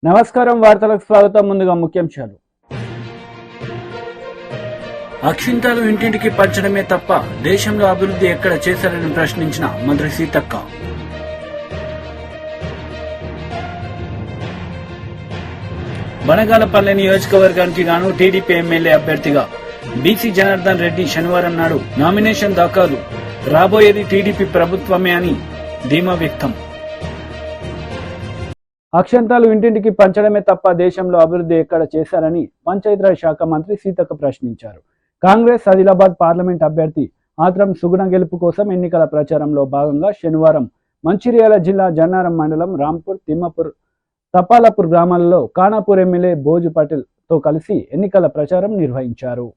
నమస్కారం, వార్తలకు స్వాగతం. ముందుగా ముఖ్యాంశాలు. అక్షింతలు ఇంటింటికి పంచడమే తప్ప దేశంలో అభివృద్ధి ఎక్కడ చేశారని ప్రశ్నించిన మంత్రి సీతక్క. బనగానపల్లె నియోజకవర్గానికి గాను టీడీపీ ఎమ్మెల్యే అభ్యర్థిగా బీసీ జనార్దన్ రెడ్డి శనివారం నాడు నామినేషన్ దాఖలు. రాబోయేది టీడీపీ ప్రభుత్వమే అని ధీమా వ్యక్తం. అక్షంతాలు ఇంటింటికి పంచడమే తప్ప దేశంలో అభివృద్ధి ఎక్కడ చేశారని పంచాయతీరాజ్ శాఖ మంత్రి సీతక్క ప్రశ్నించారు. కాంగ్రెస్ ఆదిలాబాద్ పార్లమెంట్ అభ్యర్థి ఆత్రం సుగుణ గెలుపు కోసం ఎన్నికల ప్రచారంలో భాగంగా శనివారం మంచిర్యాల జిల్లా జన్నారం మండలం రాంపూర్, తిమ్మాపూర్, తపాలపూర్ గ్రామాలలో ఖానాపూర్ ఎమ్మెల్యే భోజు పటేల్ తో కలిసి ఎన్నికల ప్రచారం నిర్వహించారు.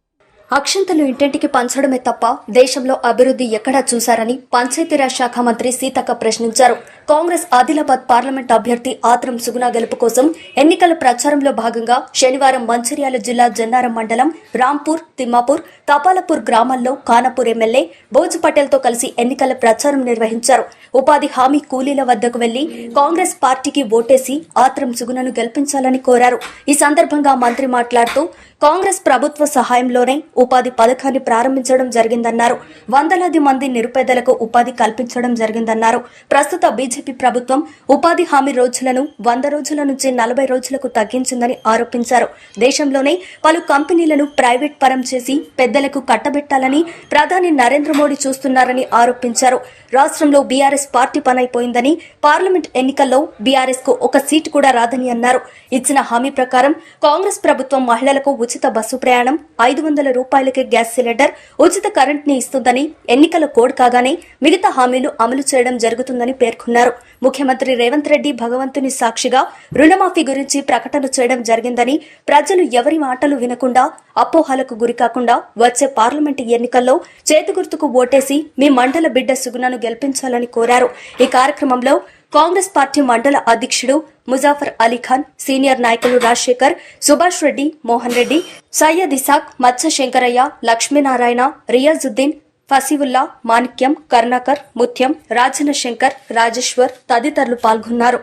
అక్షంతలు ఇంటింటికి పంచడమే తప్ప దేశంలో అభివృద్ధి ఎక్కడా చూశారని పంచాయతీరాజ్ శాఖ మంత్రి సీతక్క ప్రశ్నించారు. కాంగ్రెస్ ఆదిలాబాద్ పార్లమెంట్ అభ్యర్థి ఆత్రం సుగుణ గెలుపు కోసం ఎన్నికల ప్రచారంలో భాగంగా శనివారం మంచిర్యాల జిల్లా జన్నారం మండలం రాంపూర్, తిమ్మాపూర్, తపాలపూర్ గ్రామాల్లో ఖానాపూర్ ఎమ్మెల్యే భోజు పటేల్ తో కలిసి ఎన్నికల ప్రచారం నిర్వహించారు. ఉపాధి హామీ కూలీల వద్దకు వెళ్లి కాంగ్రెస్ పార్టీకి ఓటేసి ఆత్రం సుగుణను గెలిపించాలని కోరారు. ఈ సందర్భంగా మంత్రి మాట్లాడుతూ కాంగ్రెస్ ప్రభుత్వ సహాయంలోనే ఉపాధి పథకాన్ని ప్రారంభించడం జరిగిందన్నారు. వందలాది మంది నిరుపేదలకు ఉపాధి కల్పించడం జరిగిందన్నారు. ప్రస్తుత బీజేపీ ప్రభుత్వం ఉపాధి హామీ రోజులను 100 రోజుల నుంచి 40 రోజులకు తగ్గించిందని ఆరోపించారు. దేశంలోనే పలు కంపెనీలను ప్రైవేట్ పరం చేసి పెద్దలకు కట్టబెట్టాలని ప్రధాని నరేంద్ర మోడీ చూస్తున్నారని ఆరోపించారు. రాష్ట్రంలో బీఆర్ఎస్ పార్టీ పనైపోయిందని, పార్లమెంట్ ఎన్నికల్లో బీఆర్ఎస్ కు ఒక సీటు కూడా రాదని అన్నారు. ఇచ్చిన హామీ ప్రకారం కాంగ్రెస్ ప్రభుత్వం మహిళలకు ఉచిత బస్సు ప్రయాణం, 500 రూపాయలకే గ్యాస్ సిలిండర్, ఉచిత కరెంట్ ని ఇస్తుందని ఎన్నికల కోడ్ కాగానే మిగతా హామీలు అమలు చేయడం జరుగుతుందని పేర్కొన్నారు. ముఖ్యమంత్రి రేవంత్ రెడ్డి భగవంతుని సాక్షిగా రుణమాఫీ గురించి ప్రకటన చేయడం జరిగిందని, ప్రజలు ఎవరి మాటలు వినకుండా అపోహలకు గురికాకుండా వచ్చే పార్లమెంటు ఎన్నికల్లో చేతిగుర్తుకు ఓటేసి మీ మండల బిడ్డ సుగుణను గెలిపించాలని కోరారు. ఈ కార్యక్రమంలో కాంగ్రెస్ పార్టీ మండల అధ్యక్షుడు ముజాఫర్ అలీఖాన్, సీనియర్ నాయకులు రాజశేఖర్, సుభాష్ రెడ్డి, మోహన్ రెడ్డి, సయ్యద్ ఇసాక్, మత్స శంకరయ్య, లక్ష్మీనారాయణ, రియాజుద్దీన్, ఫసీవుల్లా, మాణిక్యం, కరుణాకర్, ముత్యం, రాజన శంకర్, రాజేశ్వర్ తదితరులు పాల్గొన్నారు.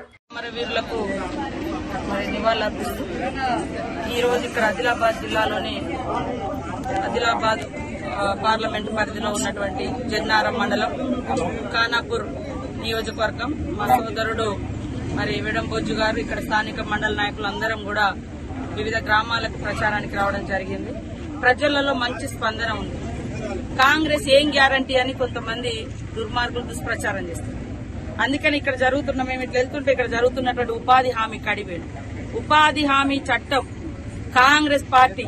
ఈ రోజు ఇక్కడ ఆదిలాబాద్ జిల్లాలోని ఆదిలాబాద్ పార్లమెంటు పరిధిలో ఉన్నటువంటి జన్నారం మండలం ఖానాపూర్ నియోజకవర్గం మా సోదరుడు విడంబొజ్జు గారు, ఇక్కడ స్థానిక మండల నాయకులు అందరం కూడా వివిధ గ్రామాలకు ప్రచారానికి రావడం జరిగింది. ప్రజలలో మంచి స్పందన ఉంది. కాంగ్రెస్ ఏం గ్యారంటీ అని కొంతమంది దుర్మార్గులు దుష్ప్రచారం చేస్తారు. అందుకని ఇక్కడ జరుగుతున్న మేము ఇట్లా వెళ్తుంటే ఇక్కడ జరుగుతున్నటువంటి ఉపాధి హామీ కడివేడు ఉపాధి హామీ చట్టం కాంగ్రెస్ పార్టీ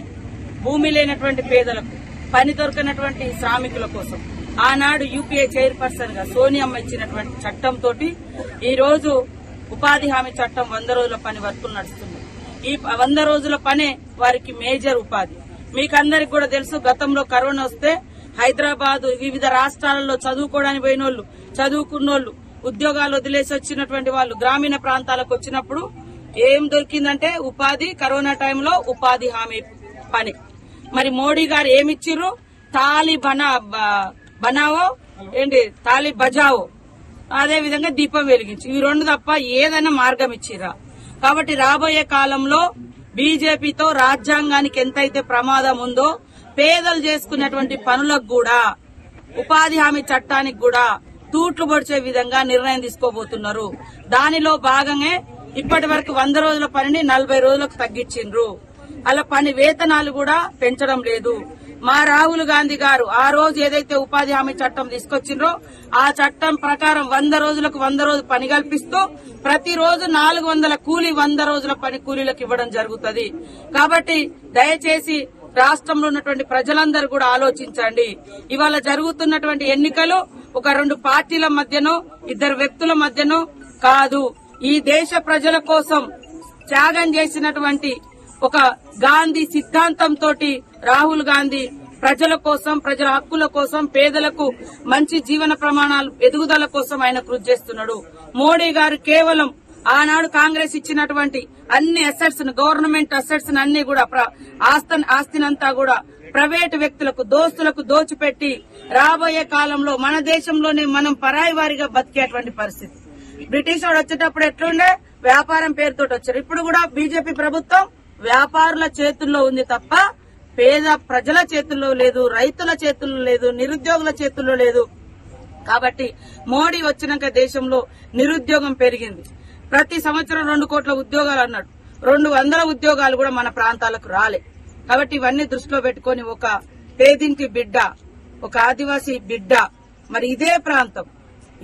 భూమి లేనటువంటి పేదలకు, పని దొరకనటువంటి శ్రామికుల కోసం ఆనాడు యూపీఏ చైర్పర్సన్ గా సోనియమ్మ ఇచ్చినటువంటి చట్టంతో ఈ రోజు ఉపాధి హామీ చట్టం 100 రోజుల పని వర్కులు నడుస్తుంది. ఈ 100 రోజుల పనే వారికి మేజర్ ఉపాధి. మీకందరికి కూడా తెలుసు, గతంలో కరోనా వస్తే హైదరాబాద్ వివిధ రాష్ట్రాలలో చదువుకోవడానికి పోయినోళ్లు, చదువుకున్నోళ్లు, ఉద్యోగాలు వదిలేసి వచ్చినటువంటి వాళ్ళు గ్రామీణ ప్రాంతాలకు వచ్చినప్పుడు ఏం దొరికిందంటే ఉపాధి. కరోనా టైంలో ఉపాధి హామీ పని. మరి మోడీ గారు ఏమిచ్చిర్రు? తాలి బనావో ఏంటి, తాలి బజావో, అదే విధంగా దీపం వెలిగించి, ఇవి రెండు తప్ప ఏదైనా మార్గం ఇచ్చిరా. కాబట్టి రాబోయే కాలంలో బీజేపీతో రాజ్యాంగానికి ఎంతైతే ప్రమాదం ఉందో పేదలు చేసుకున్నటువంటి పనులకు కూడా, ఉపాధి హామీ చట్టానికి కూడా తూట్లు పొడిచే విధంగా నిర్ణయం తీసుకోబోతున్నారు. దానిలో భాగంగా ఇప్పటి వరకు 100 రోజుల పనిని 40 రోజులకు తగ్గించిండ్రు. అలా పని వేతనాలు కూడా పెంచడం లేదు. మా రాహుల్ గాంధీ గారు ఆ రోజు ఏదైతే ఉపాధి హామీ చట్టం తీసుకొచ్చిండ్రో ఆ చట్టం ప్రకారం 100 రోజులకు 100 రోజులు పని కల్పిస్తూ ప్రతిరోజు 400 కూలీ 100 రోజుల పని కూలీలకు ఇవ్వడం జరుగుతుంది. కాబట్టి దయచేసి రాష్ట్రంలో ఉన్నటువంటి ప్రజలందరూ కూడా ఆలోచించండి. ఇవాళ జరుగుతున్నటువంటి ఎన్నికలు ఒక 2 పార్టీల మధ్యనో 2 వ్యక్తుల మధ్యనో కాదు. ఈ దేశ ప్రజల కోసం త్యాగం చేసినటువంటి ఒక గాంధీ సిద్ధాంతంతో రాహుల్ గాంధీ ప్రజల కోసం, ప్రజల హక్కుల కోసం, పేదలకు మంచి జీవన ప్రమాణాలు ఎదుగుదల కోసం ఆయన కృషి చేస్తున్నాడు. మోడీ గారు కేవలం ఆనాడు కాంగ్రెస్ ఇచ్చినటువంటి అన్ని అసెట్స్, గవర్నమెంట్ అసెట్స్ అన్ని కూడా ఆస్తినంతా కూడా ప్రైవేటు వ్యక్తులకు, దోస్తులకు దోచిపెట్టి రాబోయే కాలంలో మన దేశంలోనే మనం పరాయి వారిగా బతికేటువంటి పరిస్థితి. బ్రిటిష్ వాడు వచ్చేటప్పుడు ఎట్లుండే వ్యాపారం పేరుతో వచ్చారు. ఇప్పుడు కూడా బీజేపీ ప్రభుత్వం వ్యాపారుల చేతుల్లో ఉంది తప్ప పేద ప్రజల చేతుల్లో లేదు, రైతుల చేతుల్లో లేదు, నిరుద్యోగుల చేతుల్లో లేదు. కాబట్టి మోడీ వచ్చినాక దేశంలో నిరుద్యోగం పెరిగింది. ప్రతి సంవత్సరం 2 కోట్ల ఉద్యోగాలు అన్నాడు, 200 ఉద్యోగాలు కూడా మన ప్రాంతాలకు రాలే. కాబట్టి ఇవన్నీ దృష్టిలో పెట్టుకుని ఒక పేదింటి బిడ్డ, ఒక ఆదివాసీ బిడ్డ, మరి ఇదే ప్రాంతం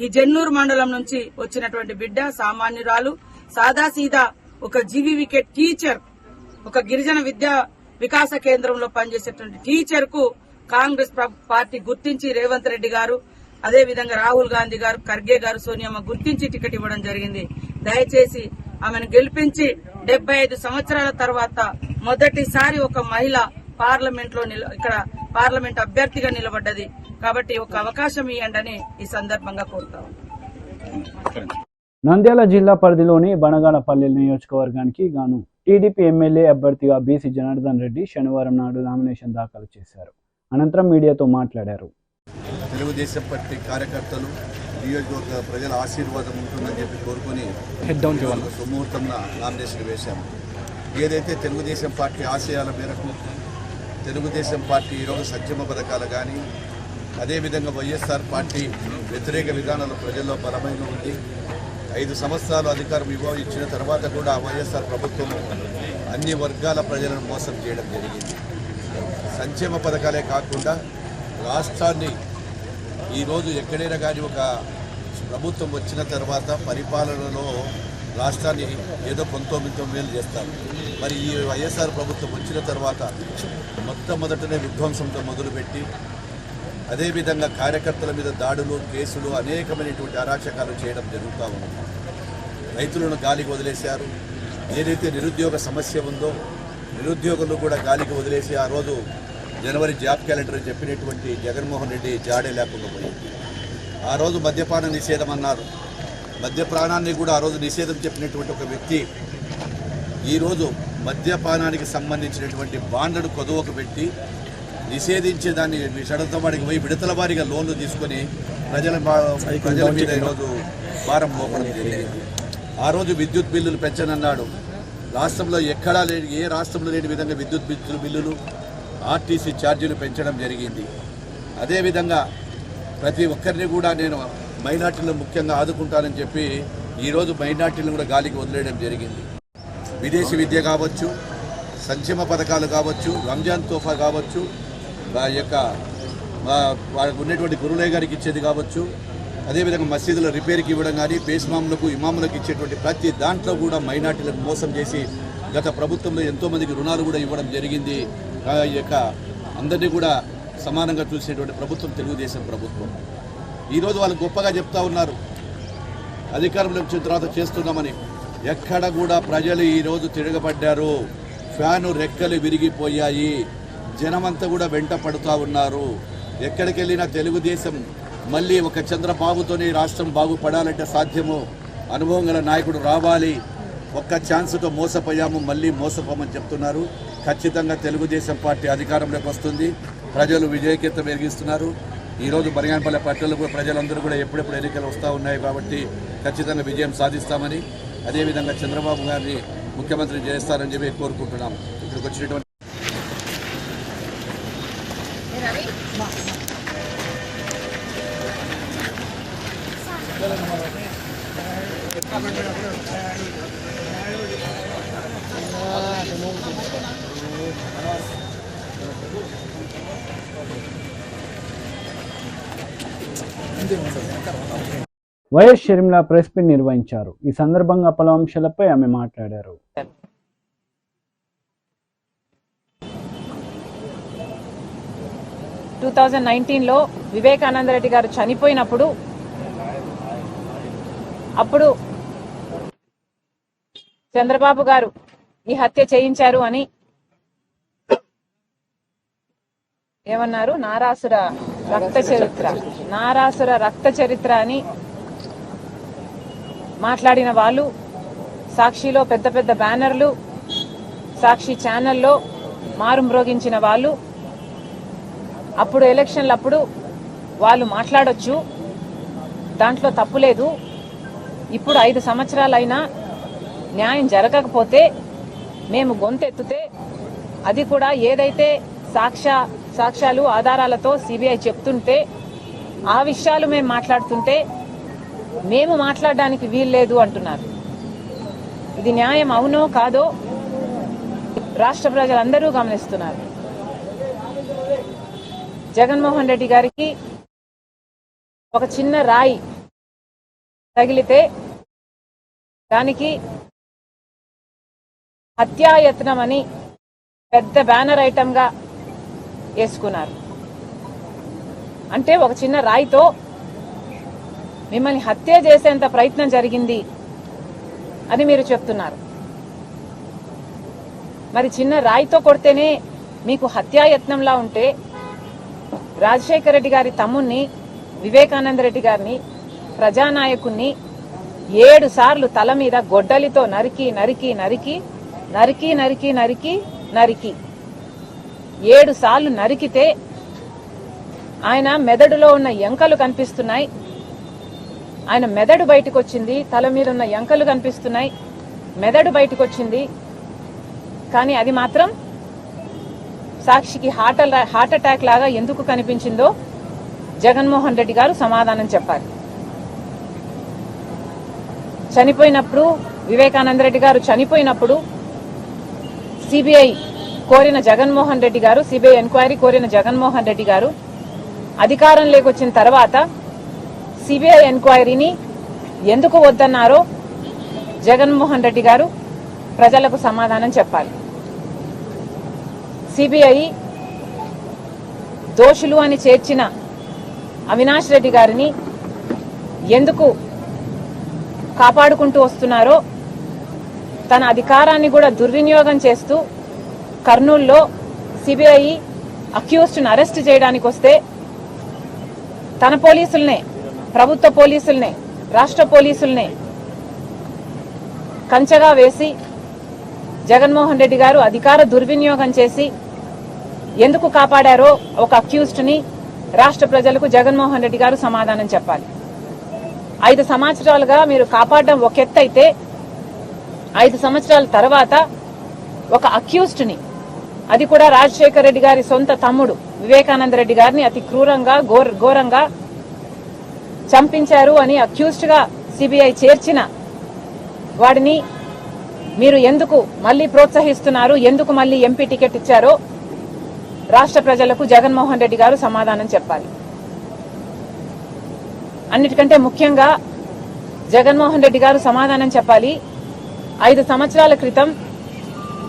ఈ జెన్నూరు మండలం నుంచి వచ్చినటువంటి బిడ్డ, సామాన్యురాలు, సాదాసీదా ఒక జీవీవికే టీచర్, ఒక గిరిజన విద్యా వికాస కేంద్రంలో పనిచేసేటువంటి టీచర్ కు కాంగ్రెస్ పార్టీ గుర్తించి రేవంత్ రెడ్డి గారు, అదేవిధంగా రాహుల్ గాంధీ గారు, ఖర్గే గారు, సోనియమ్మ గుర్తించి టికెట్ ఇవ్వడం జరిగింది. దయచేసి ఆమెను గెలిపించి 75 సంవత్సరాల తర్వాత మొదటిసారి ఒక మహిళ పార్లమెంట్ లో ఇక్కడ పార్లమెంట్ అభ్యర్థిగా నిలబడ్డది. కాబట్టి ఒక అవకాశం ఇవ్వండి ఈ సందర్భంగా కోరుతాం. నంద్యాల జిల్లా పరిధిలోని బనగానపల్లి నియోజకవర్గానికి గాను టీడీపీ ఎమ్మెల్యే అభ్యర్థిగా బీసీ జనార్దన్ రెడ్డి శనివారం నాడు నామినేషన్ దాఖలు చేశారు. అనంతరం మీడియాతో మాట్లాడారు. తెలుగుదేశం పార్టీ కార్యకర్తలు, నియోజకవర్గ ప్రజల ఆశీర్వాదం ఉంటుందని చెప్పి కోరుకొని సుముహూర్తంన నామినేషన్ వేశాము. ఏదైతే తెలుగుదేశం పార్టీ ఆశయాల మేరకు తెలుగుదేశం పార్టీ ఈరోజు సంక్షేమ పథకాలు కానీ, అదేవిధంగా వైఎస్ఆర్ పార్టీ వ్యతిరేక విధానాలు ప్రజల్లో బలమైన ఉంది. 5 సంవత్సరాలు అధికారం ఇచ్చిన తర్వాత కూడా వైఎస్ఆర్ ప్రభుత్వం అన్ని వర్గాల ప్రజలను మోసం చేయడం జరిగింది. సంక్షేమ పథకాలే కాకుండా రాష్ట్రాన్ని ఈరోజు ఎక్కడైనా కానీ ఒక ప్రభుత్వం వచ్చిన తర్వాత పరిపాలనలో రాష్ట్రాన్ని ఏదో 19,000 చేస్తారు. మరి ఈ వైఎస్ఆర్ ప్రభుత్వం వచ్చిన తర్వాత మొట్టమొదటనే విధ్వంసంతో మొదలుపెట్టి, అదేవిధంగా కార్యకర్తల మీద దాడులు, కేసులు, అనేకమైనటువంటి అరాచకాలు చేయడం జరుగుతూ ఉంది. రైతులను గాలికి వదిలేశారు. ఏదైతే నిరుద్యోగ సమస్య ఉందో నిరుద్యోగులు కూడా గాలికి వదిలేసి ఆ రోజు జనవరి జాబ్ క్యాలెండర్ చెప్పినటువంటి జగన్మోహన్ రెడ్డి జాడే లేకుండా పోయింది. ఆ రోజు మద్యపాన నిషేధం అన్నారు. మద్యపానాన్ని కూడా ఆ రోజు నిషేధం చెప్పినటువంటి ఒక వ్యక్తి ఈరోజు మద్యపానానికి సంబంధించినటువంటి బాండ్లను కొదువకు పెట్టి నిషేధించే దాన్ని షరతుతో వాడికి పోయి విడతల వారీగా లోన్లు తీసుకొని ప్రజల మీద ఈరోజు భారం మోపడం జరిగింది. ఆ రోజు విద్యుత్ బిల్లులు పెంచనన్నాడు. రాష్ట్రంలో ఎక్కడా లేని, ఏ రాష్ట్రంలో లేని విధంగా విద్యుత్ బిల్లులు, ఆర్టీసీ ఛార్జీలు పెంచడం జరిగింది. అదేవిధంగా ప్రతి ఒక్కరిని కూడా నేను మైనార్టీలను ముఖ్యంగా ఆదుకుంటానని చెప్పి ఈరోజు మైనార్టీలను కూడా గాలికి వదిలేయడం జరిగింది. విదేశీ విద్య కావచ్చు, సంక్షేమ పథకాలు కావచ్చు, రంజాన్ తోఫా కావచ్చు, వాళ్ళకు ఉన్నటువంటి గురులయ్య గారికి ఇచ్చేది కావచ్చు, అదేవిధంగా మసీదుల రిపేర్కి ఇవ్వడం కానీ, బేస్మాములకు, ఇమాములకు ఇచ్చేటువంటి ప్రతి దాంట్లో కూడా మైనార్టీలకు మోసం చేసి గత ప్రభుత్వంలో ఎంతోమందికి రుణాలు కూడా ఇవ్వడం జరిగింది. అందరినీ కూడా సమానంగా చూసేటువంటి ప్రభుత్వం తెలుగుదేశం ప్రభుత్వం. ఈరోజు వాళ్ళు గొప్పగా చెప్తా ఉన్నారు అధికారంలో వచ్చిన తర్వాత చేస్తున్నామని. ఎక్కడ కూడా ప్రజలు ఈరోజు తిరగబడ్డారు. ఫ్యాను రెక్కలు విరిగిపోయాయి. జనమంతా కూడా వెంట పడుతూ ఉన్నారు. ఎక్కడికి వెళ్ళినా తెలుగుదేశం మళ్ళీ ఒక చంద్రబాబుతోనే రాష్ట్రం బాగుపడాలంటే సాధ్యము. అనుభవం గల నాయకుడు రావాలి. ఒక్క ఛాన్స్తో మోసపోయాము, మళ్ళీ మోసపోమని చెప్తున్నారు. ఖచ్చితంగా తెలుగుదేశం పార్టీ అధికారంలోకి వస్తుంది. ప్రజలు విజయకేతం వెలిగిస్తున్నారు. ఈరోజు బనగానపల్లి పట్టణంలో కూడా ప్రజలందరూ కూడా ఎప్పుడెప్పుడు ఎన్నికలు వస్తూ ఉన్నాయి కాబట్టి ఖచ్చితంగా విజయం సాధిస్తామని, అదేవిధంగా చంద్రబాబు గారిని ముఖ్యమంత్రి చేస్తారని చెప్పి కోరుకుంటున్నాము. ఇక్కడికి వచ్చినటువంటి వైఎస్ షర్మిల ప్రెస్ మీట్ నిర్వహించారు. ఈ సందర్భంగా పలు అంశాలపై ఆమె మాట్లాడారు. 2019లో వివేకానంద రెడ్డి గారు చనిపోయినప్పుడు అప్పుడు చంద్రబాబు గారు ఈ హత్య చేయించారు అని ఏమన్నారు? నారాసుర రక్త చరిత్ర అని మాట్లాడిన వాళ్ళు, సాక్షిలో పెద్ద పెద్ద బ్యానర్లు, సాక్షి ఛానల్లో మారుమ్రోగించిన వాళ్ళు, అప్పుడు ఎలక్షన్లప్పుడు వాళ్ళు మాట్లాడొచ్చు, దాంట్లో తప్పు లేదు. ఇప్పుడు 5 సంవత్సరాలైనా న్యాయం జరగకపోతే మేము గొంతెత్తితే అది కూడా ఏదైతే సాక్ష్యాలు ఆధారాలతో సిబిఐ చెప్తుంటే ఆ విషయాలు మేము మాట్లాడుతుంటే మేము మాట్లాడడానికి వీల్లేదు అంటున్నారు. ఇది న్యాయం అవునో కాదో రాష్ట్ర ప్రజలందరూ గమనిస్తున్నారు. జగన్మోహన్ రెడ్డి గారికి ఒక చిన్న రాయి తగిలితే దానికి హత్యాయత్నం అని పెద్ద బ్యానర్ ఐటంగా వేసుకున్నారు. అంటే ఒక చిన్న రాయితో మిమ్మల్ని హత్య చేసేంత ప్రయత్నం జరిగింది అని మీరు చెప్తున్నారు. మరి చిన్న రాయితో కొడితేనే మీకు హత్యాయత్నంలా ఉంటే రాజశేఖర రెడ్డి గారి తమ్ముణ్ణి వివేకానంద రెడ్డి గారిని ప్రజానాయకుణ్ణి 7 సార్లు తల మీద గొడ్డలితో నరికి నరికి నరికి నరికి నరికి నరికి నరికి 7 సార్లు నరికితే ఆయన మెదడులో ఉన్న ఎంకలు కనిపిస్తున్నాయి. ఆయన మెదడు బయటకు వచ్చింది, తల మీద ఉన్న ఎంకలు కనిపిస్తున్నాయి, మెదడు బయటకు వచ్చింది. కానీ అది మాత్రం సాక్షికి హార్ట్ అటాక్ లాగా ఎందుకు కనిపించిందో జగన్మోహన్ రెడ్డి గారు సమాధానం చెప్పాలి. చనిపోయినప్పుడు వివేకానంద రెడ్డి గారు చనిపోయినప్పుడు సిబిఐ కోరిన జగన్మోహన్ రెడ్డి గారు, సిబిఐ ఎంక్వైరీ కోరిన జగన్మోహన్ రెడ్డి గారు అధికారంలోకి వచ్చిన తర్వాత సిబిఐ ఎంక్వైరీని ఎందుకు వద్దన్నారో జగన్మోహన్ రెడ్డి గారు ప్రజలకు సమాధానం చెప్పాలి. సిబిఐ దోషులు అని చేర్చిన అవినాష్ రెడ్డి గారిని ఎందుకు కాపాడుకుంటూ వస్తున్నారో, తన అధికారాన్ని కూడా దుర్వినియోగం చేస్తూ కర్నూలులో సిబిఐ అక్యూజ్డ్ని అరెస్ట్ చేయడానికి వస్తే తన పోలీసుల్నే, ప్రభుత్వ పోలీసుల్నే, రాష్ట్ర పోలీసుల్నే కంచెగా వేసి జగన్మోహన్ రెడ్డి గారు అధికార దుర్వినియోగం చేసి ఎందుకు కాపాడారో ఒక అక్యూజ్డ్ని రాష్ట్ర ప్రజలకు జగన్మోహన్ రెడ్డి గారు సమాధానం చెప్పాలి. 5 సంవత్సరాలుగా మీరు కాపాడడం ఒక ఎత్తు అయితే 5 సంవత్సరాల తర్వాత ఒక అక్యూజ్డ్ని, అది కూడా రాజశేఖర రెడ్డి గారి సొంత తమ్ముడు వివేకానంద రెడ్డి గారిని అతి క్రూరంగా ఘోరంగా చంపించారు అని అక్యూజ్డ్ గా సిబిఐ చేర్చిన వాడిని మీరు ఎందుకు మళ్లీ ప్రోత్సహిస్తున్నారు, ఎందుకు మళ్లీ ఎంపీ టికెట్ ఇచ్చారో రాష్ట్ర ప్రజలకు జగన్మోహన్ రెడ్డి గారు సమాధానం చెప్పాలి. అన్నిటికంటే ముఖ్యంగా జగన్మోహన్ రెడ్డి గారు సమాధానం చెప్పాలి. 5 సంవత్సరాల క్రితం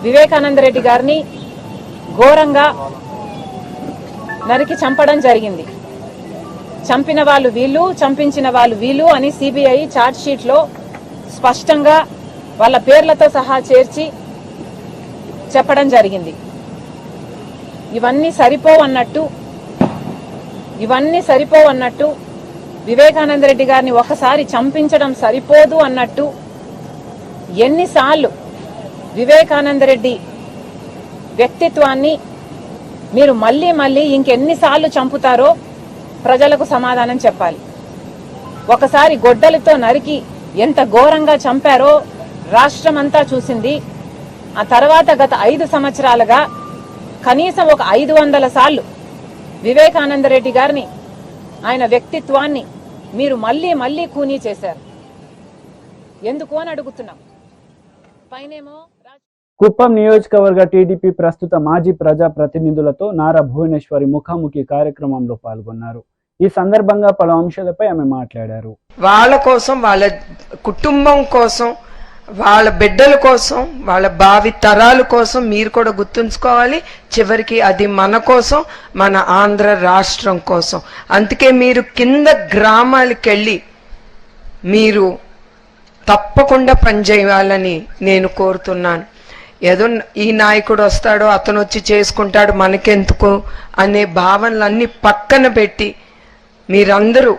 వివేకానంద రెడ్డి గారిని ఘోరంగా నరికి చంపడం జరిగింది. చంపిన వాళ్ళు వీళ్ళు, చంపించిన వాళ్ళు వీళ్ళు అని సిబిఐ ఛార్జ్ షీట్ లో స్పష్టంగా వాళ్ళ పేర్లతో సహా చేర్చి చెప్పడం జరిగింది. ఇవన్నీ సరిపోవన్నట్టు వివేకానంద రెడ్డి గారిని ఒకసారి చంపించడం సరిపోదు అన్నట్టు ఎన్నిసార్లు వివేకానంద రెడ్డి వ్యక్తిత్వాన్ని మీరు మళ్లీ ఇంకెన్నిసార్లు చంపుతారో ప్రజలకు సమాధానం చెప్పాలి. ఒకసారి గొడ్డలితో నరికి ఎంత ఘోరంగా చంపారో రాష్ట్రమంతా చూసింది. ఆ తర్వాత గత 5 సంవత్సరాలుగా కనీసం ఒక 500 సార్లు వివేకానంద రెడ్డి గారిని, ఆయన వ్యక్తిత్వాన్ని మీరు మళ్లీ కూనీ చేశారు. ఎందుకు అని అడుగుతున్నాం. పైనేమో కుప్పం నియోజకవర్గ టీడీపీ ప్రస్తుత మాజీ ప్రజా ప్రతినిధులతో నారా భువనేశ్వరి ముఖాముఖి కార్యక్రమంలో పాల్గొన్నారు. ఈ సందర్భంగా పలు అంశాలపై ఆమె మాట్లాడారు. వాళ్ళ కోసం, వాళ్ళ కుటుంబం కోసం, వాళ్ళ బిడ్డల కోసం, వాళ్ళ భావి తరాల కోసం మీరు కూడా గుర్తుంచుకోవాలి. చివరికి అది మన కోసం, మన ఆంధ్ర రాష్ట్రం కోసం. అందుకే మీరు కింద గ్రామాలకు వెళ్ళి మీరు తప్పకుండా పనిచేయాలని నేను కోరుతున్నాను. ఏదో ఈ నాయకుడు వస్తాడో అతను వచ్చి చేసుకుంటాడు మనకెందుకు అనే భావనలన్నీ పక్కన పెట్టి మీరందరూ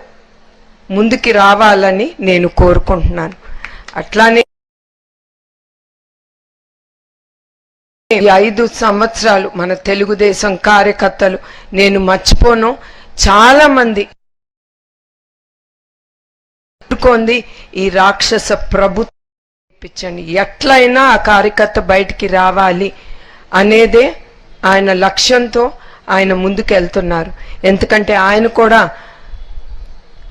ముందుకి రావాలని నేను కోరుకుంటున్నాను. అట్లానే ఈ 5 సంవత్సరాలు మన తెలుగుదేశం కార్యకర్తలు నేను మర్చిపోను. చాలా మంది అడ్డుకోంది ఈ రాక్షస ప్రభుత్వం. ఎట్లయినా ఆ కార్యకర్త బయటికి రావాలి అనేదే ఆయన లక్ష్యంతో ఆయన ముందుకెళ్తున్నారు. ఎందుకంటే ఆయన కూడా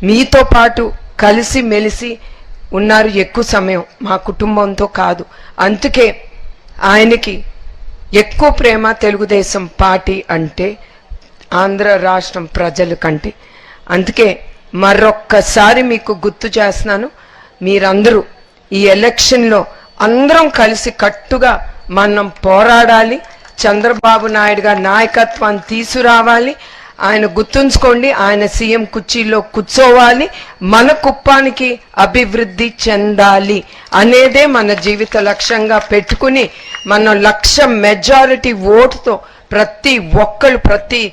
మీతో పాటు కలిసి మెలిసి ఉన్నారు ఎక్కువ సమయం, మా కుటుంబంతో కాదు. అందుకే ఆయనకి ఎక్కువ ప్రేమ తెలుగుదేశం పార్టీ అంటే ఆంధ్ర రాష్ట్రం ప్రజల కంటే. అందుకే మరొక్కసారి మీకు గుర్తు చేస్తున్నాను, మీరందరూ ఈ ఎలక్షన్లో అందరం కలిసి కట్టుగా మనం పోరాడాలి. చంద్రబాబు నాయుడు గారి నాయకత్వాన్ని తీసుకురావాలి. ఆయన గుర్తుంచుకోండి, ఆయన సీఎం కుర్చీలో కూర్చోవాలి, మన కుప్పానికి అభివృద్ధి చెందాలి అనేదే మన జీవిత లక్ష్యంగా పెట్టుకుని మనం 1,00,000 మెజారిటీ ఓటుతో ప్రతి ఒక్కరు ప్రతి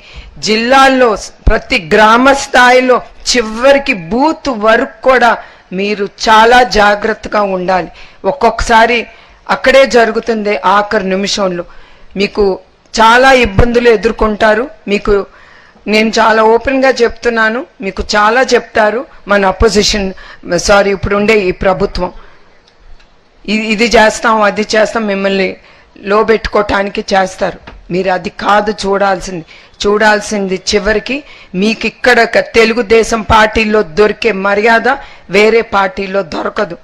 జిల్లాల్లో ప్రతి గ్రామ స్థాయిలో చివరికి బూత్ వరకు కూడా మీరు చాలా జాగ్రత్తగా ఉండాలి. ఒక్కొక్కసారి అక్కడే జరుగుతుంది, ఆఖరి నిమిషంలో మీకు చాలా ఇబ్బందులు ఎదుర్కొంటారు. మీకు నేను చాలా ఓపెన్ గా చెప్తున్నాను, మీకు చాలా చెప్తారు మన అపోజిషన్ ఇప్పుడు ఉండే ఈ ప్రభుత్వం. ఇది చేస్తాం అది చేస్తాం మిమ్మల్ని లో పెట్టుకోవటానికి చేస్తారు. మీరు అది కాదు చూడాల్సింది చివరికి మీకు ఇక్కడ తెలుగుదేశం పార్టీలో దొరికే మర్యాద వేరే పార్టీలో దొరకదు.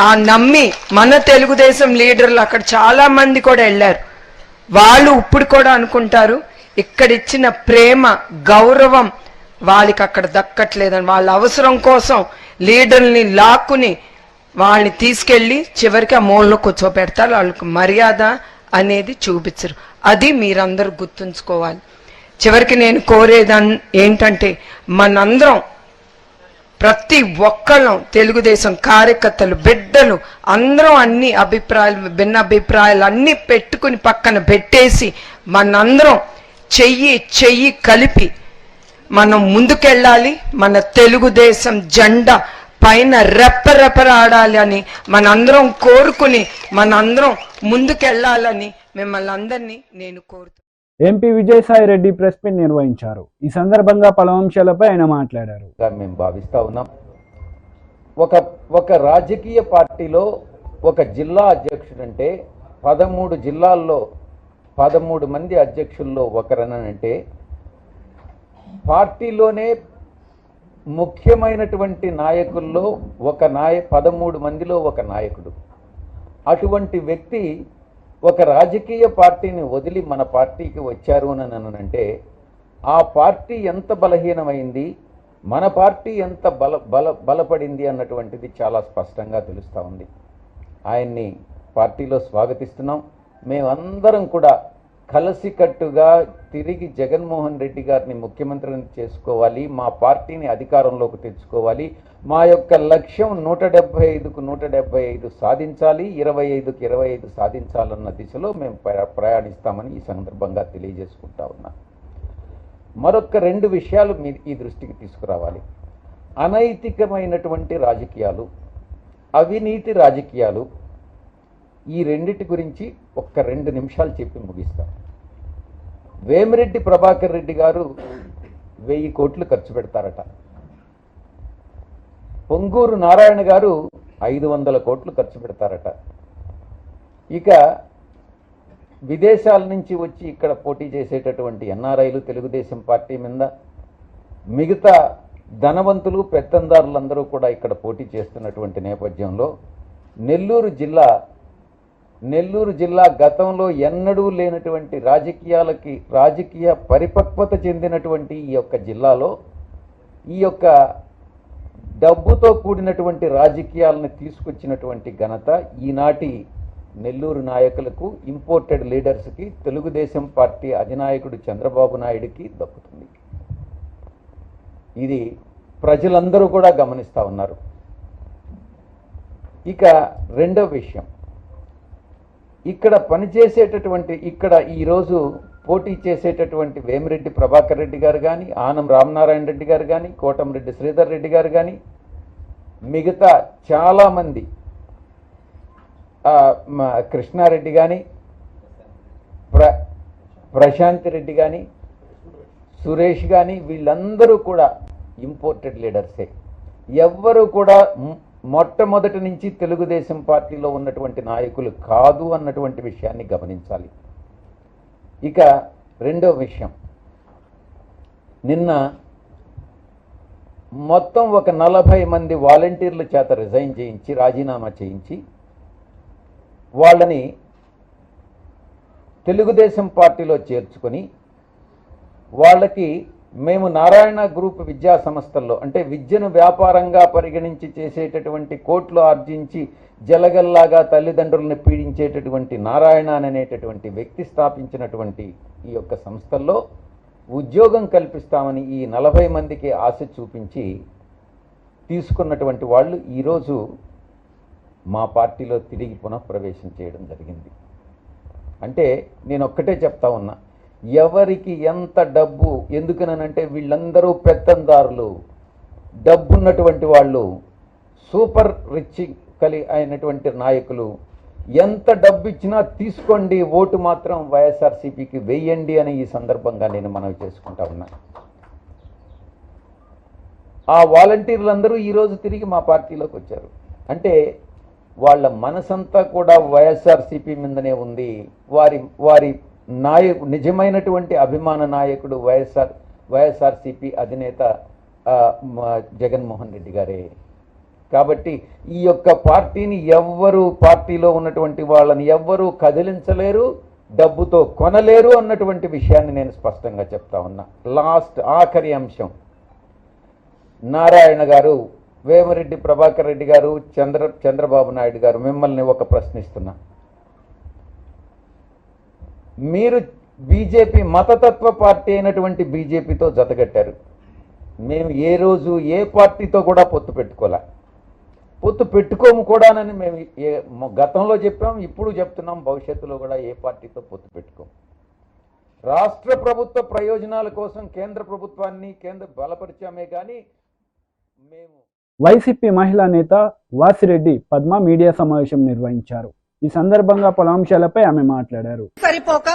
ఆ నమ్మి మన తెలుగుదేశం లీడర్లు అక్కడ చాలా మంది కూడా వెళ్ళారు. వాళ్ళు ఇప్పుడు కూడా అనుకుంటారు ఇక్కడ ఇచ్చిన ప్రేమ గౌరవం వాళ్ళకి అక్కడ దక్కట్లేదని. వాళ్ళ అవసరం కోసం లీడర్ని లాక్కుని వాళ్ళని తీసుకెళ్లి చివరికి ఆ మూలలో కూర్చోపెడతారు. వాళ్ళకి మర్యాద అనేది చూపించరు. అది మీరందరూ గుర్తుంచుకోవాలి. చివరికి నేను కోరేదాన్ని ఏంటంటే మనందరం ప్రతి ఒక్కళ్ళం తెలుగుదేశం కార్యకర్తలు బిడ్డలు అందరం అన్ని అభిప్రాయాలు భిన్న అభిప్రాయాలు అన్ని పెట్టుకుని పక్కన పెట్టేసి మనందరం చెయ్యి కలిపి మనం ముందుకెళ్ళాలి. మన తెలుగుదేశం జెండా పైన రెప్పరెప్పరాడాలి అని మనందరం కోరుకుని మనందరం ముందుకెళ్లాలని మిమ్మల్ని అందరినీ నేను కోరుతున్నాను. MP Vijayasai Reddy press meet నిర్వహించారు. ఈ సందర్భంగా పలు అంశాలపై ఆయన మాట్లాడారు. మేము భావిస్తా ఉన్నాం, ఒక రాజకీయ పార్టీలో ఒక జిల్లా అధ్యక్షుడంటే 13 జిల్లాల్లో 13 మంది అధ్యక్షుల్లో ఒకరనంటే పార్టీలోనే ముఖ్యమైనటువంటి నాయకుల్లో 13 మందిలో ఒక నాయకుడు. అటువంటి వ్యక్తి ఒక రాజకీయ పార్టీని వదిలి మన పార్టీకి వచ్చారు అని అంటే ఆ పార్టీ ఎంత బలహీనమైంది, మన పార్టీ ఎంత బలపడింది అన్నటువంటిది చాలా స్పష్టంగా తెలుస్తూ ఉంది. ఆయన్ని పార్టీలో స్వాగతిస్తున్నాం. మేమందరం కూడా కలిసికట్టుగా తిరిగి జగన్మోహన్ రెడ్డి గారిని ముఖ్యమంత్రిని చేసుకోవాలి, మా పార్టీని అధికారంలోకి తెచ్చుకోవాలి, మా యొక్క లక్ష్యం 175కు 175 సాధించాలి, 25కు 25 సాధించాలన్న దిశలో మేము ప్రయాణిస్తామని ఈ సందర్భంగా తెలియజేసుకుంటా ఉన్నా. మరొక 2 విషయాలు మీ ఈ దృష్టికి తీసుకురావాలి. అనైతికమైనటువంటి రాజకీయాలు, అవినీతి రాజకీయాలు, ఈ రెండిటి గురించి ఒక్క 2 నిమిషాలు చెప్పి ముగిస్తాం. వేమిరెడ్డి ప్రభాకర్ రెడ్డి గారు 1000 కోట్లు ఖర్చు పెడతారట. పొంగూరు నారాయణ గారు 500 కోట్లు ఖర్చు పెడతారట. ఇక విదేశాల నుంచి వచ్చి ఇక్కడ పోటీ చేసేటటువంటి ఎన్ఆర్ఐలు తెలుగుదేశం పార్టీ మీద, మిగతా ధనవంతులు పెత్తందారులందరూ కూడా ఇక్కడ పోటీ చేస్తున్నటువంటి నేపథ్యంలో నెల్లూరు జిల్లా గతంలో ఎన్నడూ లేనటువంటి రాజకీయ పరిపక్వత చెందినటువంటి ఈ యొక్క జిల్లాలో ఈ యొక్క డబ్బుతో కూడినటువంటి రాజకీయాలను తీసుకొచ్చినటువంటి ఘనత ఈనాటి నెల్లూరు నాయకులకు, ఇంపోర్టెడ్ లీడర్స్కి, తెలుగుదేశం పార్టీ అధినాయకుడు చంద్రబాబు నాయుడికి దక్కుతుంది. ఇది ప్రజలందరూ కూడా గమనిస్తూ ఉన్నారు. ఇక రెండవ విషయం, ఇక్కడ పనిచేసేటటువంటి ఈరోజు పోటీ చేసేటటువంటి వేమిరెడ్డి ప్రభాకర్ రెడ్డి గారు కానీ, ఆనం రామనారాయణ రెడ్డి గారు కానీ, కోటంరెడ్డి శ్రీధర్ రెడ్డి గారు కానీ, మిగతా చాలామంది కృష్ణారెడ్డి కానీ, ప్రశాంత్ రెడ్డి కానీ, సురేష్ కానీ, వీళ్ళందరూ కూడా ఇంపోర్టెడ్ లీడర్సే. ఎవ్వరూ కూడా మొట్టమొదటి నుంచి తెలుగుదేశం పార్టీలో ఉన్నటువంటి నాయకులు కాదు అన్నటువంటి విషయాన్ని గమనించాలి. ఇక రెండో విషయం, నిన్న మొత్తం ఒక 40 మంది వాలంటీర్ల చేత రిజైన్ చేయించి రాజీనామా చేయించి వాళ్ళని తెలుగుదేశం పార్టీలో చేర్చుకొని వాళ్ళకి మేము నారాయణ గ్రూప్ విద్యా సంస్థల్లో అంటే విద్యను వ్యాపారంగా పరిగణించి చేసేటటువంటి కోట్లు ఆర్జించి జలగల్లాగా తల్లిదండ్రులను పీడించేటటువంటి నారాయణ అనేటటువంటి వ్యక్తి స్థాపించినటువంటి ఈ యొక్క సంస్థల్లో ఉద్యోగం కల్పిస్తామని ఈ 40 మందికి ఆశ చూపించి తీసుకున్నటువంటి వాళ్ళు ఈరోజు మా పార్టీలో తిరిగి పునఃప్రవేశం చేయడం జరిగింది. అంటే నేను ఒక్కటే చెప్తా ఉన్నా, ఎవరికి ఎంత డబ్బు, ఎందుకనంటే వీళ్ళందరూ పెత్తందారులు, డబ్బున్నటువంటి వాళ్ళు, సూపర్ రిచ్ అయినటువంటి నాయకులు, ఎంత డబ్బు ఇచ్చినా తీసుకోండి, ఓటు మాత్రం వైఎస్ఆర్సీపీకి వేయండి అని ఈ సందర్భంగా నేను మనవి చేసుకుంటా ఉన్నా. ఆ వాలంటీర్లందరూ ఈరోజు తిరిగి మా పార్టీలోకి వచ్చారు. అంటే వాళ్ళ మనసంతా కూడా వైఎస్ఆర్సీపీ మీదనే ఉంది. వారి నిజమైనటువంటి అభిమాన నాయకుడు వైఎస్ఆర్సీపీ అధినేత జగన్మోహన్ రెడ్డి గారే. కాబట్టి ఈ యొక్క పార్టీని పార్టీలో ఉన్నటువంటి వాళ్ళని ఎవ్వరూ కదిలించలేరు, డబ్బుతో కొనలేరు అన్నటువంటి విషయాన్ని నేను స్పష్టంగా చెప్తా ఉన్నా. ఆఖరి అంశం, నారాయణ గారు, వేమిరెడ్డి ప్రభాకర్ రెడ్డి గారు, చంద్రబాబు నాయుడు గారు, మిమ్మల్ని ఒక ప్రశ్నిస్తున్నా. మీరు బీజేపీ మతతత్వ పార్టీ అయినటువంటి బీజేపీతో జతగట్టారు. మేము ఏ రోజు ఏ పార్టీతో కూడా పొత్తు పెట్టుకోలే, పొత్తు పెట్టుకోము కూడానని మేము గతంలో చెప్పాం, ఇప్పుడు చెప్తున్నాం, భవిష్యత్తులో కూడా ఏ పార్టీతో పొత్తు పెట్టుకోము. రాష్ట్ర ప్రభుత్వ ప్రయోజనాల కోసం కేంద్ర ప్రభుత్వాన్ని బలపరిచామే కానీ మేము. వైసీపీ మహిళా నేత వాసిరెడ్డి పద్మ మీడియా సమావేశం నిర్వహించారు. ఈ సందర్భంగా పలు అంశాలపై ఆమె మాట్లాడారు. సరిపోక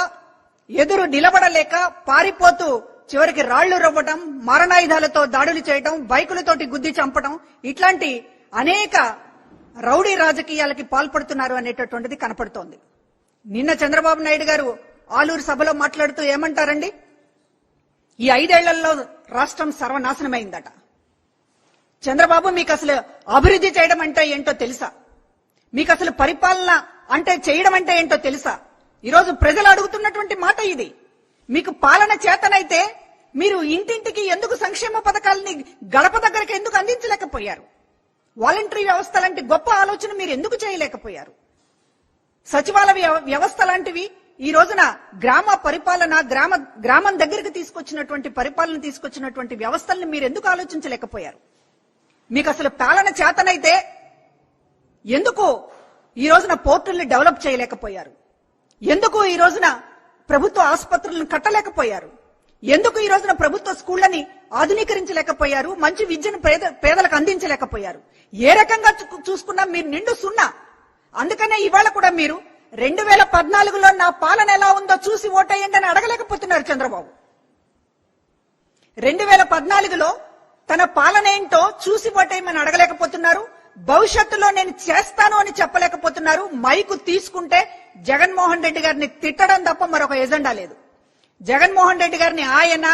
ఎదురు నిలబడలేక పారిపోతూ చివరికి రాళ్లు రవ్వటం, మారణాయుధాలతో దాడులు చేయటం, బైకులతోటి గుద్ది చంపటం, ఇట్లాంటి అనేక రౌడీ రాజకీయాలకి పాల్పడుతున్నారు అనేటటువంటిది కనపడుతోంది. నిన్న చంద్రబాబు నాయుడు గారు ఆలూరు సభలో మాట్లాడుతూ ఏమంటారండి, ఈ 5 ఏళ్లలో రాష్ట్రం సర్వనాశనమైందట. చంద్రబాబు, మీకు అసలు అభివృద్ధి చేయడం అంటే ఏంటో తెలుసా? మీకు అసలు పరిపాలన అంటే చేయడం అంటే ఏంటో తెలుసా? ఈరోజు ప్రజలు అడుగుతున్నటువంటి మాట ఇది. మీకు పాలన చేతనైతే మీరు ఇంటింటికి ఎందుకు సంక్షేమ పథకాలని గడప దగ్గరకు ఎందుకు అందించలేకపోయారు? వాలంటరీ వ్యవస్థ లాంటి గొప్ప ఆలోచన మీరు ఎందుకు చేయలేకపోయారు? సచివాలయ వ్యవస్థ లాంటివి ఈ రోజున గ్రామ పరిపాలన, గ్రామం దగ్గరికి తీసుకొచ్చినటువంటి పరిపాలన తీసుకొచ్చినటువంటి వ్యవస్థల్ని మీరు ఎందుకు ఆలోచించలేకపోయారు? మీకు అసలు పాలన చేతనైతే ఎందుకు ఈ రోజున పోర్టుల్ని డెవలప్ చేయలేకపోయారు? ఎందుకు ఈ రోజున ప్రభుత్వ ఆసుపత్రులను కట్టలేకపోయారు? ఎందుకు ఈ రోజున ప్రభుత్వ స్కూళ్లని ఆధునీకరించలేకపోయారు? మంచి విద్యను పేదలకు అందించలేకపోయారు? ఏ రకంగా చూసుకున్నా మీరు నిండు సున్నా. అందుకనే ఇవాళ కూడా మీరు 2014లో నా పాలన ఎలా ఉందో చూసి ఓటేయండి అని అడగలేకపోతున్నారు చంద్రబాబు. 2014లో తన పాలన ఏంటో చూసి ఓటేయమని అడగలేకపోతున్నారు. భవిష్యత్తులో నేను చేస్తాను అని చెప్పలేకపోతున్నారు. మైకు తీసుకుంటే జగన్మోహన్ రెడ్డి గారిని తిట్టడం తప్ప మరొక ఎజెండా లేదు. జగన్మోహన్ రెడ్డి గారిని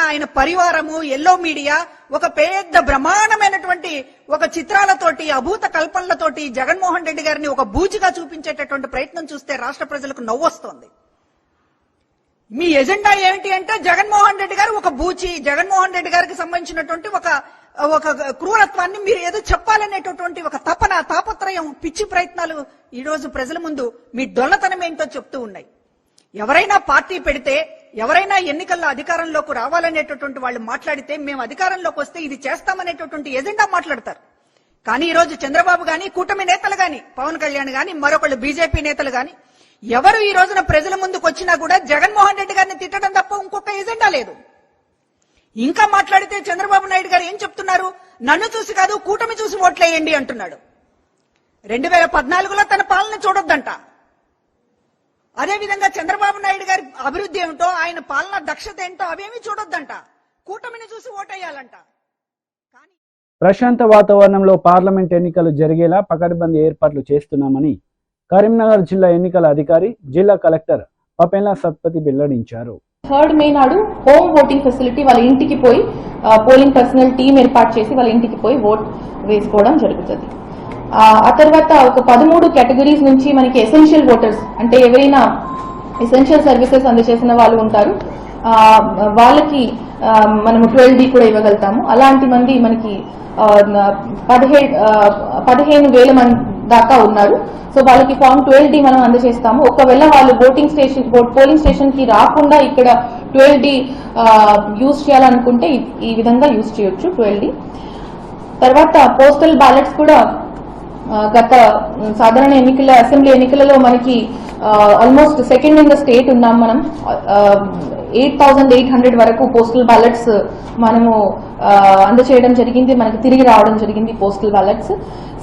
ఆయన పరివారము, ఎల్లో మీడియా ఒక పెద్ద బ్రహ్మాండమైనటువంటి ఒక చిత్రాలతోటి, అభూత కల్పనలతోటి జగన్మోహన్ రెడ్డి గారిని ఒక బూచిగా చూపించేటటువంటి ప్రయత్నం చూస్తే రాష్ట్ర ప్రజలకు నవ్వొస్తోంది. మీ ఎజెండా ఏమిటి అంటే జగన్మోహన్ రెడ్డి గారు ఒక బూచి, జగన్మోహన్ రెడ్డి గారికి సంబంధించినటువంటి ఒక క్రూరత్వాన్ని మీరు ఏదో చెప్పాలనేటటువంటి ఒక తాపత్రయం, పిచ్చి ప్రయత్నాలు ఈ రోజు ప్రజల ముందు మీ డొల్లతనం ఏంటో చెప్తూ ఉన్నాయి. ఎవరైనా పార్టీ పెడితే, ఎవరైనా ఎన్నికల్లో అధికారంలోకి రావాలనేటటువంటి వాళ్ళు మాట్లాడితే మేము అధికారంలోకి వస్తే ఇది చేస్తామనేటటువంటి ఎజెండా మాట్లాడతారు. కానీ ఈ రోజు చంద్రబాబు గాని, కూటమి నేతలు గాని, పవన్ కళ్యాణ్ గాని, మరొకళ్ళు బీజేపీ నేతలు గాని ఎవరు ఈ రోజున ప్రజల ముందుకు వచ్చినా కూడా జగన్మోహన్ రెడ్డి గారిని తిట్టడం తప్ప ఇంకొక ఎజెండా లేదు. ఇంకా మాట్లాడితే చంద్రబాబు నాయుడు గారు ఏం చెప్తున్నారు? నన్ను చూసి కాదు కూటమి చూసి ఓట్లేయండి అంటున్నాడు. 2014లో తన పాలన చూడొద్దంట. అదేవిధంగా చంద్రబాబు నాయుడు గారి అభివృద్ధి ఏమిటో, ఆయన పాలన దక్షత ఏంటో అవేమీ చూడొద్దంట. కూటమిని చూసి ఓటేయాలంట. ప్రశాంత వాతావరణంలో పార్లమెంట్ ఎన్నికలు జరిగేలా పకడ్బందీ ఏర్పాట్లు చేస్తున్నామని కరీంనగర్ జిల్లా ఎన్నికల అధికారి జిల్లా కలెక్టర్ పపెల్లా సత్పతి వెల్లడించారు. 3rd మే నాడు హోమ్ ఓటింగ్ ఫెసిలిటీ వాళ్ళ ఇంటికి పోయి పోలింగ్ పర్సనల్ టీం ఏర్పాటు చేసి వాళ్ళ ఇంటికి పోయి ఓట్ వేసుకోవడం జరుగుతుంది. ఆ తర్వాత ఒక 13 కేటగిరీస్ నుంచి మనకి ఎసెన్షియల్ ఓటర్స్ అంటే ఎవరైనా ఎసెన్షియల్ సర్వీసెస్ అందజేసిన వాళ్ళు ఉంటారు, వాళ్ళకి మనము 12D కూడా ఇవ్వగలుగుతాము. అలాంటి మంది మనకి 15,000 మంది దాకా ఉన్నారు. సో వాళ్ళకి ఫామ్ 12D మనం అందజేస్తాము. ఒకవేళ వాళ్ళు పోలింగ్ స్టేషన్ కి రాకుండా ఇక్కడ 12D యూజ్ చేయాలనుకుంటే ఈ విధంగా యూజ్ చేయొచ్చు 12D. తర్వాత పోస్టల్ బ్యాలెట్స్ కూడా గత సాధారణ ఎన్నికల అసెంబ్లీ ఎన్నికలలో మనకి almost second in the state ఉన్నాం. మనం 8,800 వరకు పోస్టల్ బ్యాలెట్స్ మనము అందజేయడం జరిగింది, మనకి తిరిగి రావడం జరిగింది పోస్టల్ బ్యాలెట్స్.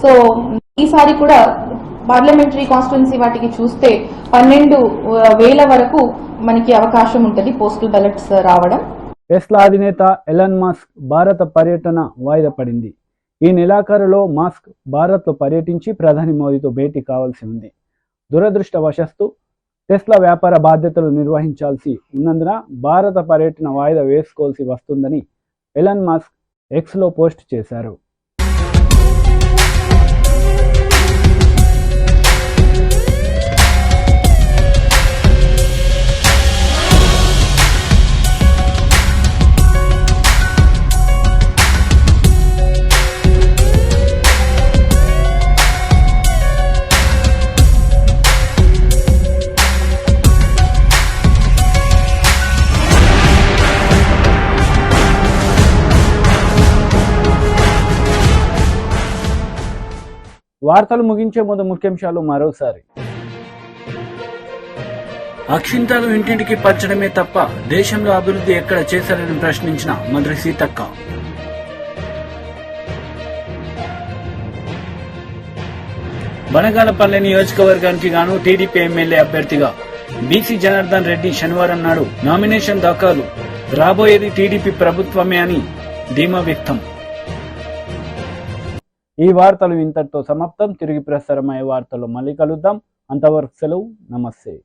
సో ఈసారి కూడా పార్లమెంటరీ కాన్స్టిట్యున్సీ వాటికి చూస్తే 12,000 వరకు మనకి అవకాశం ఉంటుంది పోస్టల్ బ్యాలెట్స్ రావడం. టెస్లా అధినేత ఎలాన్ మస్క్ భారత పర్యటన వాయిదా పడింది. ఈ నెలాఖరులో మస్క్ భారత్లో పర్యటించి ప్రధాని మోదీతో భేటీ కావాల్సి ఉంది. దురదృష్టవశాత్తు టెస్లా వ్యాపార బాధ్యతలు నిర్వహించాల్సి ఉన్నందున భారత పర్యటన వాయిదా వేసుకోవాల్సి వస్తుందని ఎలాన్ మస్క్ ఎక్స్లో పోస్ట్ చేశారు. వార్తలు ముగించే ముందు ముఖ్యాంశాలు మరోసారి. అక్షింతలు ఇంటింటికి పంచడమే తప్ప దేశంలో అభివృద్ధి ఎక్కడ చేశారని ప్రశ్నించిన మంత్రి సీతక్క. బనగానపల్లె నియోజకవర్గానికి గాను టీడీపీ ఎమ్మెల్యే అభ్యర్థిగా బీసీ జనార్దన్ రెడ్డి శనివారం నాడు నామినేషన్ దాఖలు. రాబోయేది టీడీపీ ప్రభుత్వమే అని ధీమా వ్యక్తం. ఈ వార్తలు ఇంతటితో సమాప్తం. తిరిగి ప్రసారమయ్యే వార్తలు మళ్ళీ కలుద్దాం. అంతవరకు సెలవు. నమస్తే.